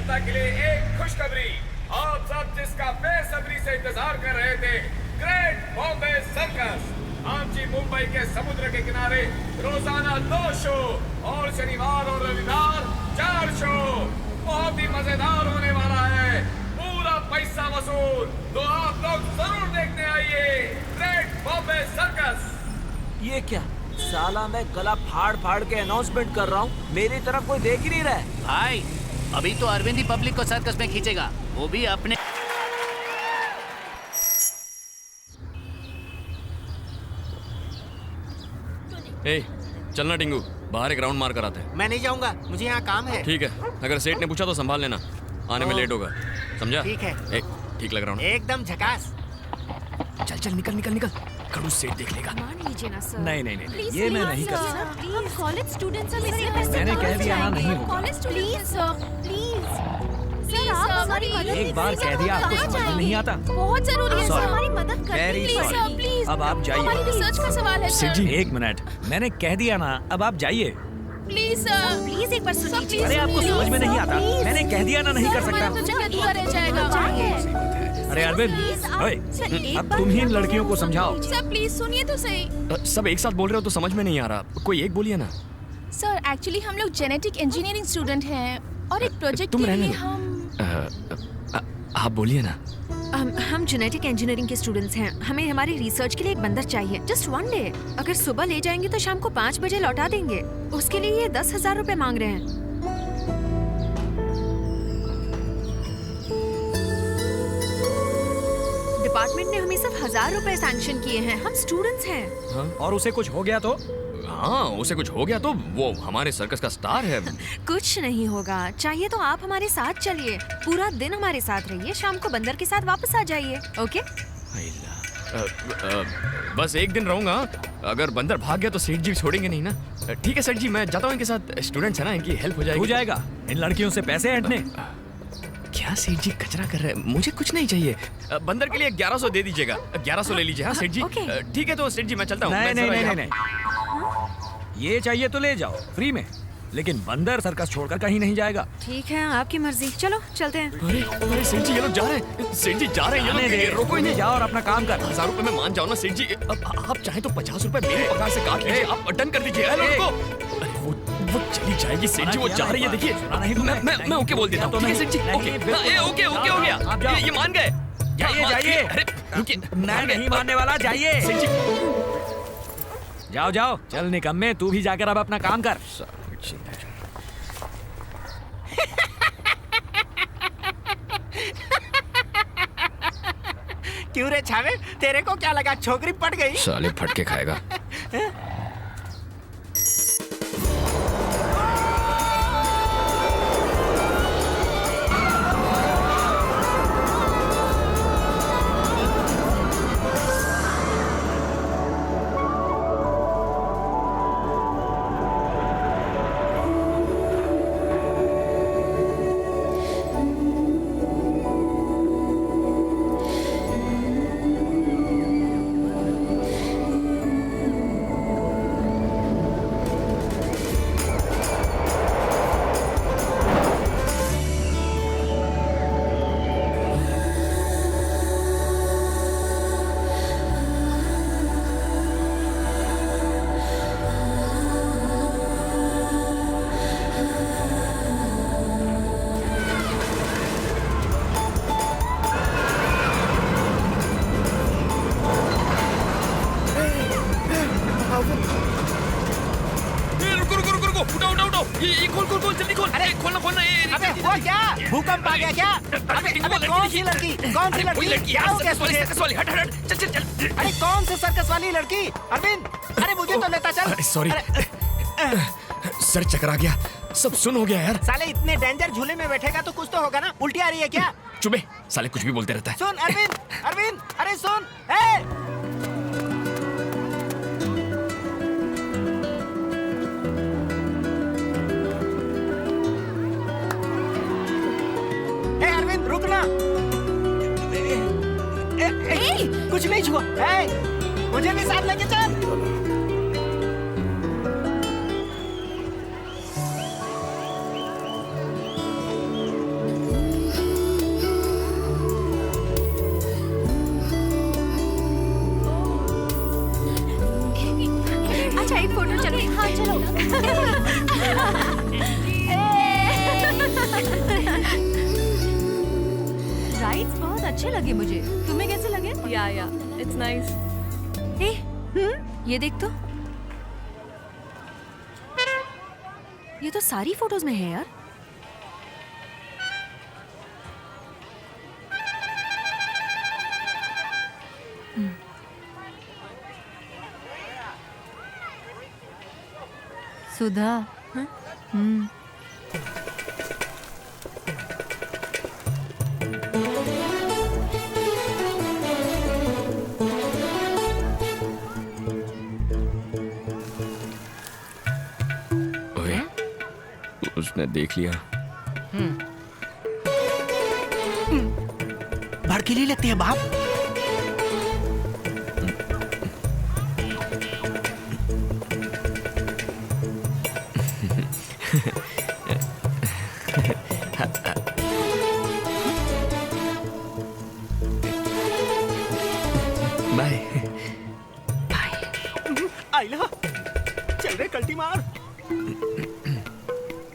जनता के लिए एक खुशखबरी। आप सब जिसका बेसब्री से इंतजार कर रहे थे, ग्रेट बॉम्बे सर्कस आमची मुंबई के समुद्र के किनारे रोजाना 2 शो और शनिवार और रविवार 4 शो बहुत ही मजेदार होने वाला है। पूरा पैसा वसूल, तो आप लोग जरूर देखने आइए ग्रेट बॉम्बे सर्कस। ये क्या साला, मैं गला फाड़ फाड़ के अनाउंसमेंट कर रहा हूँ, मेरी तरफ कोई देख ही नहीं रहा है। भाई अभी तो अरविंद ही पब्लिक को सर्कस में खींचेगा, वो भी अपने। ए, चलना टिंगू, बाहर एक राउंड मार कर आते हैं। मैं नहीं जाऊंगा, मुझे यहाँ काम है। ठीक है, अगर सेठ ने पूछा तो संभाल लेना, आने में लेट होगा, समझा? ठीक है। ठीक लग रहा हूँ। एकदम झकास। चल चल निकल निकल निकल, खड़ूस सेठ देख लेगा। मान लीजिए ना सर। नहीं नहीं नहीं, ये मैं नहीं कर सकता। हम कॉलेज स्टूडेंट्स हैं, मैंने कह दिया ना, नहीं होगा। College students sir, please sir, आप हमारी मदद एक बार कीजिए, कह दिया, हम आपको कहाँ समझ में जाएंगे? नहीं आता। बहुत जरूरी है सर, Sorry. हमारी मदद करिए Very please sorry. Sir, please. अब आप जाइए। हमारी रिसर्च का सवाल है सेठ सर। जी, एक मिनट, मैंने कह दिया ना, अब आप जाइए। प्लीज सर, प्लीज एक बार सुनिए। अरे आपको समझ में नहीं आता, मैंने कह दिया ना, नहीं कर सकता। तो जगह अधूरा रह जाएगा। अरे अरविंद, ओए, अब तुम ही इन लड़कियों को समझाओ। सर प्लीज सुनिए तो सही। सब एक साथ बोल रहे हो तो समझ में नहीं आ रहा, कोई एक बोलिए ना। सर एक्चुअली हम लोग जेनेटिक इंजीनियरिंग स्टूडेंट हैं और एक प्रोजेक्ट तुम के रहने लिए दो। हम आप बोलिए ना। हम जेनेटिक इंजीनियरिंग के स्टूडेंट्स हैं। हमें हमारी रिसर्च के लिए एक बंदर चाहिए, जस्ट 1 डे। अगर सुबह ले जाएंगे तो शाम को 5 बजे लौटा देंगे। उसके लिए ये 10,000 रुपए मांग रहे हैं। डिपार्टमेंट ने हमें सिर्फ 1,000 रुपए सैंक्शन किए हैं। हम स्टूडेंट्स हैं। हाँ? और उसे कुछ हो गया तो? हाँ, उसे कुछ हो गया तो वो हमारे सर्कस का स्टार है। कुछ नहीं होगा, चाहिए तो आप हमारे साथ चलिए। पूरा दिन हमारे साथ रहिए, शाम को बंदर के साथ वापस आ जाइए। ओके? बस एक दिन रहूंगा, अगर बंदर भाग गया तो सेठ जी छोड़ेंगे नहीं ना। ठीक है सेठ जी, मैं जाता हूँ, इनके साथ स्टूडेंट्स है ना, इनकी हेल्प हो जाएगी। हो जाएगा, इन लड़कियों से पैसे ऐंठने। क्या सेठ जी कचरा कर रहे हैं, मुझे कुछ नहीं चाहिए। बंदर के लिए 1100 दे दीजिएगा, 1100 ले लीजिए। हाँ सेठ जी, ओके। ठीक है तो सेठ जी मैं चलता हूँ। नहीं मैं नहीं जरा नहीं यहाँ- नहीं, ये चाहिए तो ले जाओ फ्री में, लेकिन बंदर सर्कस छोड़कर कहीं नहीं जाएगा। ठीक है, आपकी मर्जी। चलो चलते हैं। अरे अरे सेठ जी, ये लोग जा रहे हैं, सेठ जी जा रहे हैं, आने दे, ये लोग रोको इन्हें। जाओ और अपना काम कर। 1000 रुपए में मान जाओ ना सेठ जी, अब आप चाहे तो 50 रुपए मेरी पगार से काट लीजिए, आप डन कर दीजिए। हेलो रुको, अरे वो चली जाएगी सेठ जी, वो जा रही है, देखिए। मैं ओके बोल देता हूँ, ठीक है सेठ जी, ओके ओके ओके हो गया, ये मान गए। जाइए जाइए, अरे रुकिए, मैं नहीं मानने वाला, जाइए। सेठ जी। जाओ जाओ, चल निकम्मे, तू भी जाकर अब अपना काम कर। क्यों रे छावे, तेरे को क्या लगा छोकरी पट गई? साले फटके खाएगा। ये खोल जल्दी खोल। अरे खोलना अबे हुआ क्या? भूकंप आ गया क्या? अबे कौन सी लड़की? कौन सी लड़की? क्या हो गया तुझे? हट चल। अरे कौन से सर्कस वाली लड़की? अरविंद, अरे मुझे तो लेता चल। सॉरी, सर चकरा गया, सब सुन हो गया यार। साले इतने डेंजर झूले में बैठेगा तो कुछ तो होगा ना? उल्टी आ रही है क्या? चुपे, साले कुछ भी बोलते रहता है। सुन अरविंद, अरविंद, अरे सुन, ए! ए अरविंद रुकना। कुछ नहीं छुआ। ए, मुझे भी साथ लेके चल। अच्छा एक फोटो चलो। हाँ चलो। राइड्स बहुत अच्छे लगे मुझे, तुम्हें कैसे लगे? या इट्स नाइस। ये देख तो, ये तो सारी फोटोज में है यार। सुधा। ओए, उसने देख लिया। भड़कीली लगती है बाप। बाय। आइला, चल रे कल्टी मार।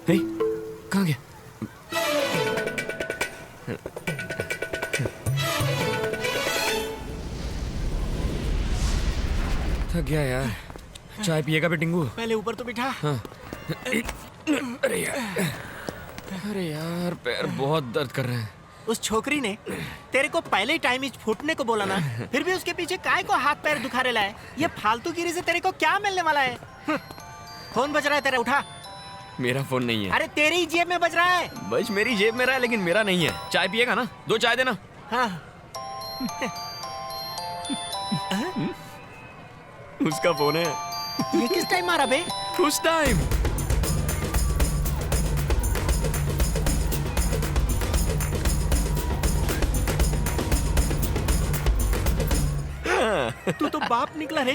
हे, कहाँ गया? थक गया यार। चाय पिएगा बे टिंगू? पहले ऊपर तो बिठा। अरे यार पैर बहुत दर्द कर रहे हैं। उस छोकरी ने तेरे को पहले ही टाइम इच फूटने को बोला ना, फिर भी उसके पीछे काय को हाथ पैर दुखा रहा है। ये फालतूगिरी से तेरे को क्या मिलने वाला है? फोन बज रहा है तेरा, उठा। मेरा फोन नहीं है। अरे तेरी ही जेब में बज रहा है। बस मेरी जेब में रहा है, लेकिन मेरा नहीं है। चाय पिएगा ना? 2 चाय देना। हाँ। उसका फोन है। ये किस टाइम मारा बे? उस टाइम। तू तो बाप निकला रे।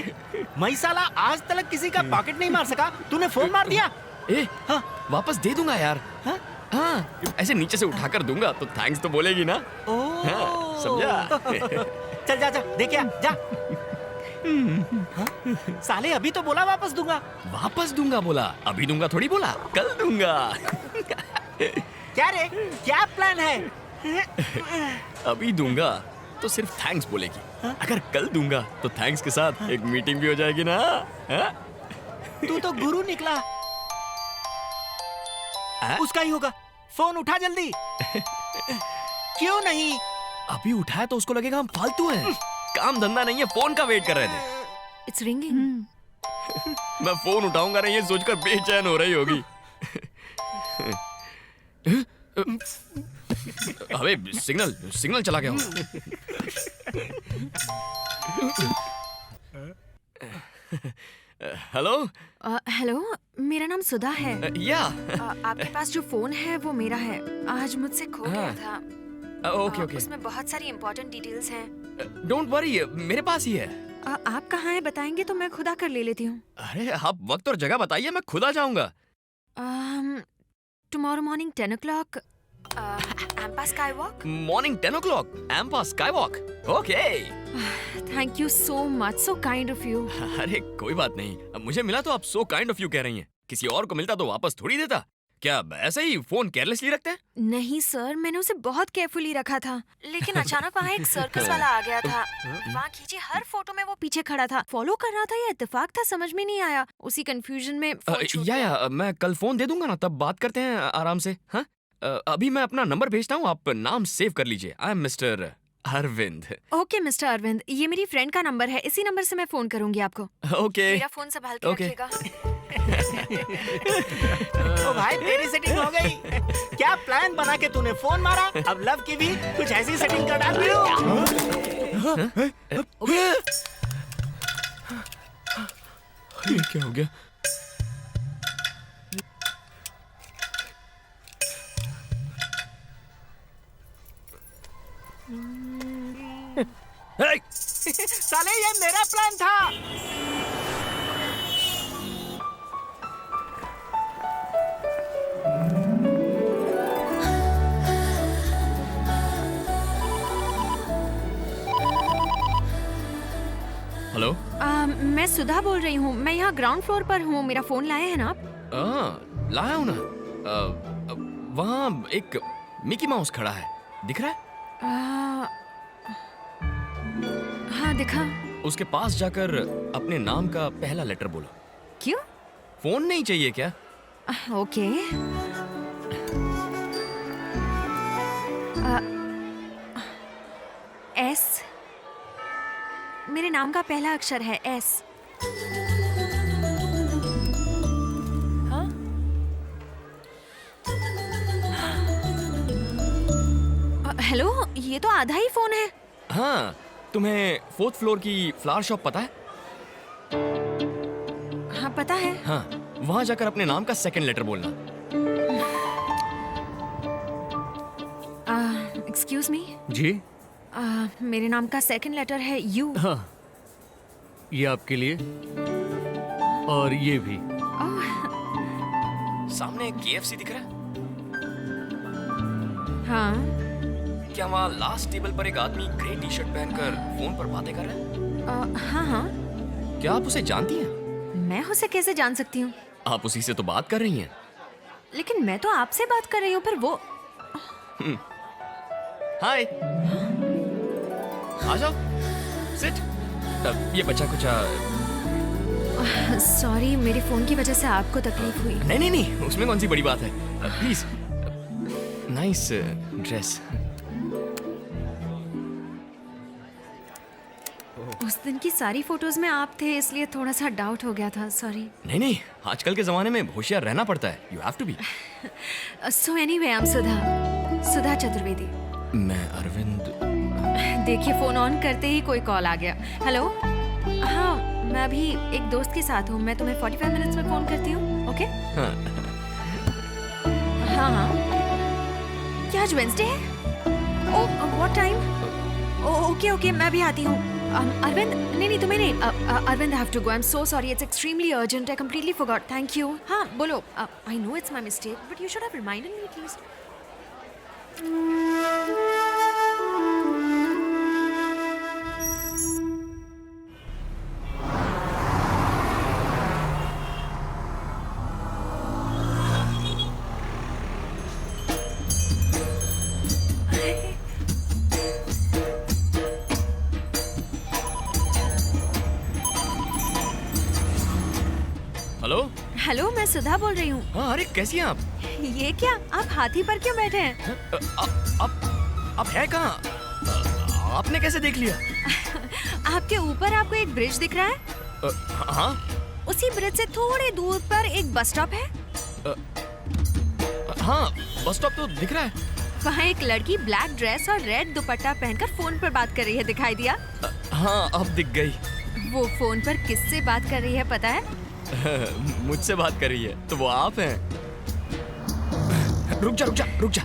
मैं साला आज तक किसी का पॉकेट नहीं मार सका, तूने फोन मार दिया। ए, हाँ, वापस दे दूंगा यार। हाँ? हाँ, ऐसे नीचे से उठाकर दूंगा तो थैंक्स तो बोलेगी ना। हाँ, समझा? चल जा जा, देख क्या जा। हाँ? साले अभी तो बोला वापस दूंगा। वापस दूंगा बोला, अभी दूंगा थोड़ी बोला, कल दूंगा। क्या रे, क्या प्लान है? अभी दूंगा तो सिर्फ थैंक्स बोलेगी। अगर कल दूंगा तो थैंक्स के साथ एक मीटिंग भी हो जाएगी ना। हाँ? तू तो गुरु निकला। उसका ही होगा। फोन उठा जल्दी। क्यों नहीं? अभी उठाया तो उसको लगेगा हम फालतू हैं। काम धंधा नहीं है, फोन का वेट कर रहे थे। It's ringing. मैं फोन उठाऊंगा नहीं ये सोचकर बेचैन हो रही होगी। अबे सिग्नल चला गया। हेलो। हेलो, मेरा नाम सुधा है। या आपके पास जो फोन है वो मेरा है। आज मुझसे खो गया था। ओके। उसमें बहुत सारी इम्पोर्टेंट डिटेल्स हैं। डोंट वरी, मेरे पास ही है। आप कहाँ हैं बताएंगे तो मैं खुद आकर ले लेती हूँ। अरे आप वक्त और जगह बताइए, मैं खुद आ जाऊंगा। Tomorrow morning 10 o'clock Ampa sky walk. Morning 10 o'clock Ampa sky walk. Okay. Thank you so much, so kind of you. अरे कोई बात नहीं, अब मुझे मिला तो आप सो काइंड ऑफ यू कह रही हैं। किसी और को मिलता तो वापस थोड़ी देता। क्या ऐसे ही फोन केयरलेसली रखते हैं? नहीं सर, मैंने उसे बहुत केयरफुली रखा था, लेकिन अचानक वहाँ एक सर्कस वाला आ गया था। वहाँ खींची हर फोटो में वो पीछे खड़ा था। फॉलो कर रहा था या इत्तेफाक था समझ में नहीं आया। उसी कंफ्यूजन में फोन छूट गया। मैं कल फोन दे दूंगा ना, तब बात करते हैं आराम से। हाँ, अभी मैं अपना नंबर भेजता हूँ, आप नाम सेव कर लीजिए। I am mister Arvind. Okay mister Arvind, ये मेरी फ्रेंड का नंबर है, इसी नंबर से मैं फोन करूंगी आपको। ओके। मेरा फोन संभाल के ओके। रखिएगा। ओ भाई, तेरी सेटिंग हो गई। क्या प्लान बना के तूने फोन मारा? अब लव की भी कुछ ऐसी सेटिंग कर डाल दियो। ये क्या हो गया? साले ये मेरा प्लान था। हेलो। मैं सुधा बोल रही हूँ। मैं यहाँ ग्राउंड फ्लोर पर हूँ। मेरा फोन लाए हैं ना आप? लाया हूँ ना। वहाँ एक मिकी माउस खड़ा है, दिख रहा है? हाँ दिखा। उसके पास जाकर अपने नाम का पहला लेटर बोलो। क्यों? फोन नहीं चाहिए क्या? ओके। एस। मेरे नाम का पहला अक्षर है एस। हेलो, ये तो आधा ही फोन है। हाँ, तुम्हें 4th फ्लोर की फ्लावर शॉप पता है? हाँ पता है। हाँ, वहाँ जाकर अपने नाम का सेकंड लेटर बोलना। Excuse me. जी मेरे नाम का सेकंड लेटर है यू। हाँ, ये आपके लिए और ये भी। सामने KFC दिख रहा है? हाँ। क्या वहाँ लास्ट टेबल पर एक आदमी ग्रे टी शर्ट पहनकर फोन पर बातें कर रहा है? हाँ हाँ। क्या आप उसे जानती हैं? मैं उसे कैसे जान सकती हूँ? आप उसी से तो बात कर रही हैं। लेकिन मैं तो आपसे बात कर रही हूँ, पर वो। हाय, आ जाओ, सिट। ये बच्चा कुछ सॉरी, मेरे फोन की वजह से आपको तकलीफ हुई। नहीं नहीं नहीं, उसमें कौन सी बड़ी बात है। Please, nice dress. उस दिन की सारी फोटोज में आप थे, इसलिए थोड़ा सा डाउट हो गया था। सॉरी। नहीं नहीं, आजकल के जमाने में होशियार रहना पड़ता है। You have to be. So anyway, I am Sudha Chaturvedi. मैं अरविंद। देखिए, फोन ऑन करते ही कोई कॉल आ गया। हेलो। हाँ, मैं अभी एक दोस्त के साथ हूँ। मैं तुम्हें 45 मिनट्स में फोन करती हूँ। ओके? हाँ। हाँ हाँ। क्या आज वेंसडे है? Oh, what time? Okay okay, मैं भी आती हूँ। अरविंद, नहीं तुम्हें नहीं। Arvind, I have to go. I am so sorry, it's extremely urgent. I completely forgot. Thank you. हाँ बोलो। I know it's my mistake, but you should have reminded me at least. Hello. Hello, मैं सुधा बोल रही हूँ। हाँ, अरे कैसी हैं आप? ये क्या, आप हाथी पर क्यों बैठे हैं? आप है कहाँ? आपने कैसे देख लिया? आपके ऊपर आपको एक ब्रिज दिख रहा है? हाँ। उसी ब्रिज से थोड़े दूर पर एक बस स्टॉप है। हाँ, बस स्टॉप तो दिख रहा है। वहाँ एक लड़की ब्लैक ड्रेस और रेड दुपट्टा पहनकर फोन पर बात कर रही है, दिखाई दिया? हाँ, अब दिख गई। वो फोन पर किससे बात कर रही है पता है? मुझसे बात कर रही है, तो वो आप हैं। रुक जा।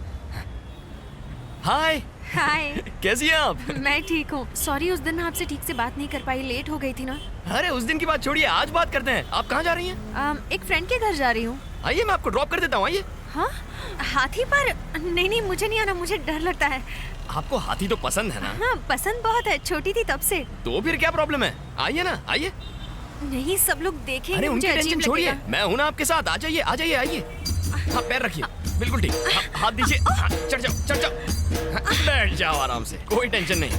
हाय। हाय। कैसी हैं आप? मैं ठीक हूँ। सॉरी, उस दिन मैं आपसे ठीक से बात नहीं कर पाई, लेट हो गई थी ना। अरे उस दिन की बात छोड़िए, आज बात करते हैं। आप कहाँ जा रही हैं? एक फ्रेंड के घर जा रही हूँ। आइए, मैं आपको ड्रॉप कर देता हूँ। आइए। हाँ, हाथी पर? नहीं, मुझे नहीं आना, मुझे डर लगता है। आपको हाथी तो पसंद है ना? हाँ, पसंद बहुत है, छोटी थी तब से। तो फिर क्या प्रॉब्लम है? आइए ना, आइए। नहीं, सब लोग देखेंगे, अरे मुझे उनकी अजीब टेंशन छोड़िए, लगेगा। मैं हूं ना आपके साथ। आ जाइए। हाँ, पैर रखिए। बिल्कुल ठीक। हाथ दीजिए। हाँ, चढ़ जाओ। हाँ, बैठ जाओ आराम से, कोई टेंशन नहीं।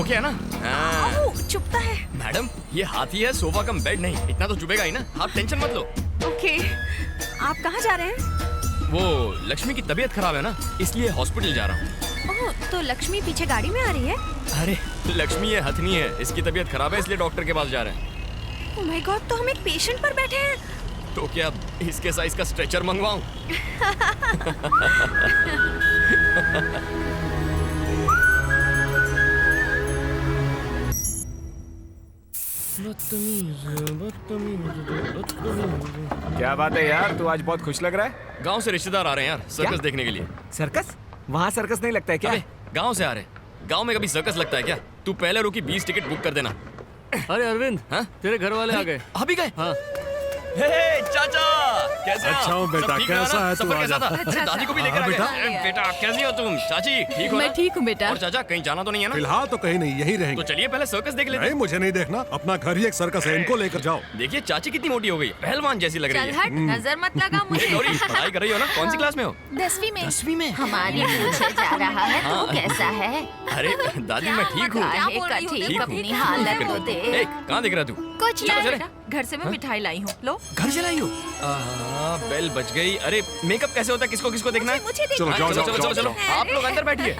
ओके है ना? हाँ। चुपता है। मैडम, ये हाथी है, सोफा कम बेड नहीं। इतना तो चुभेगा ही ना। आप टेंशन मत लो। ओके। आप कहाँ जा रहे हैं? वो लक्ष्मी की तबीयत खराब है ना, इसलिए हॉस्पिटल जा रहा हूँ। ओह, तो लक्ष्मी पीछे गाड़ी में आ रही है? अरे लक्ष्मी ये हथनी है, इसकी तबीयत खराब है, इसलिए डॉक्टर के पास जा रहे हैं। ओह माय गॉड, तो हम एक पेशेंट पर बैठे हैं। तो क्या इसके साइज का स्ट्रेचर मंगवाऊं? क्या बात है यार, तू आज बहुत खुश लग रहा है। गांव से रिश्तेदार आ रहे हैं यार, सर्कस क्या? देखने के लिए। सर्कस? वहाँ सर्कस नहीं लगता है क्या? अबे गांव से आ रहे हैं। गांव में कभी सर्कस लगता है क्या? तू पहले रुकी 20 टिकट बुक कर देना। अरे अरविंद, हाँ? तेरे घर वाले आ गए। अभी गए? हाँ। हे चाचा, कैसे हो? अच्छा हूँ बेटा, सब ठीक रहा कैसा ना? है तू? सफर कैसा आजा। था? अरे दादी को भी लेकर आ हाँ, गए। बेटा। अरे बेटा कैसी हो तुम? चाची ठीक हो ना? मैं ठीक हूँ बेटा। और चाचा कहीं जाना तो नहीं है ना? फिलहाल तो कहीं नहीं, यही तो रहेंगे। चलिए पहले सर्कस देख लेते नहीं हैं। मुझे नहीं देखना, अपना घर ही एक सर्कस है, इनको लेकर जाओ। देखिए चाची कितनी मोटी हो गई, पहलवान जैसी लग रही चल है। हट, नजर मत लगा ए, मुझे। गौरी पढ़ाई कर रही हो ना? कौन सी क्लास में हो? 10वीं में। 10वीं में। हमारी पूछे जा रहा है हाँ। तू कैसा है? अरे दादी मैं ठीक हूँ। क्या बोल रही हो? ठीक हूँ। अपनी हालत तो ए, देख। कहाँ दिख रहा तू? कुछ चलो नहीं। चले। घर से मैं मिठाई लाई हूँ, लो। घर चलाई हो? बेल बज गई। अरे मेकअप कैसे होता है? किसको किसको देखना है? मुझे चलो देखना जाओ है। जाओ चलो चलो चलो जाओ। आप लोग अंदर बैठिए।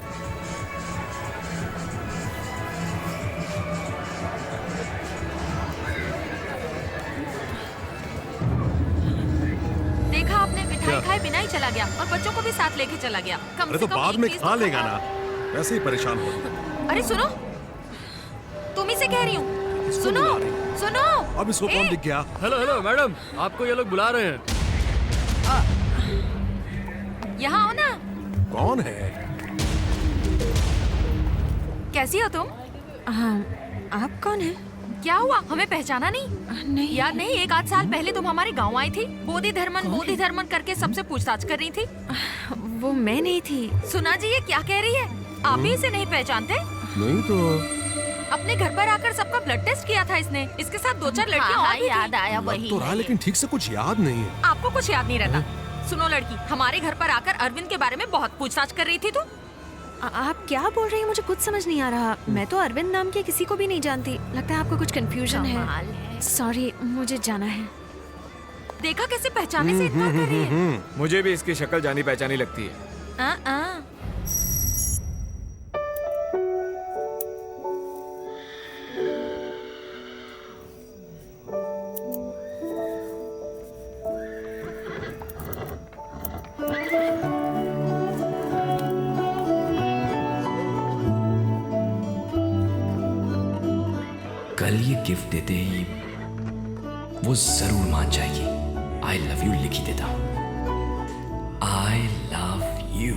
देखा आपने, मिठाई खाए बिना ही चला गया और बच्चों को भी साथ लेके चला गया। कम अरे से तो कम बाद एक में पीस खा तो लेगा खाया। ना, वैसे ही परेशान हो। अरे सुनो, तुम ही से कह रही हूँ। सुनो सुनो। अब इसको कौन दिख गया? हेलो हेलो मैडम, आपको ये लोग बुला रहे हैं। यहाँ आओ ना। कौन है? कैसी हो तुम? आप कौन है? क्या हुआ, हमें पहचाना नहीं? नहीं। याद नहीं, 1 आध साल पहले तुम हमारे गांव आई थी, बोधि धर्मन करके सबसे पूछताछ कर रही थी। वो मैं नहीं थी। सुना जी ये क्या कह रही है? आप भी इसे नहीं पहचानते? नहीं तो अपने घर पर आकर सबका ब्लड टेस्ट किया था इसने। इसके साथ 2-4 लड़कियां हाँ, और भी याद थी। आया वही तो रहा, है। लेकिन ठीक से कुछ याद नहीं है। आपको कुछ याद नहीं रहता। सुनो लड़की, हमारे घर पर आकर अरविंद के बारे में बहुत पूछताछ कर रही थी तू। आप क्या बोल रही हैं? मुझे कुछ समझ नहीं आ रहा। मैं तो अरविंद नाम के किसी को भी नहीं जानती। लगता है आपको कुछ कंफ्यूजन कमाल है। सॉरी, मुझे जाना है। देखा कैसे पहचाने से इनकार कर रही है। मुझे भी इसकी शक्ल जानी पहचानी लगती है। कल ये गिफ्ट देते ही वो जरूर मान जाएगी। आई लव यू लिख ही देता हूँ। I love you.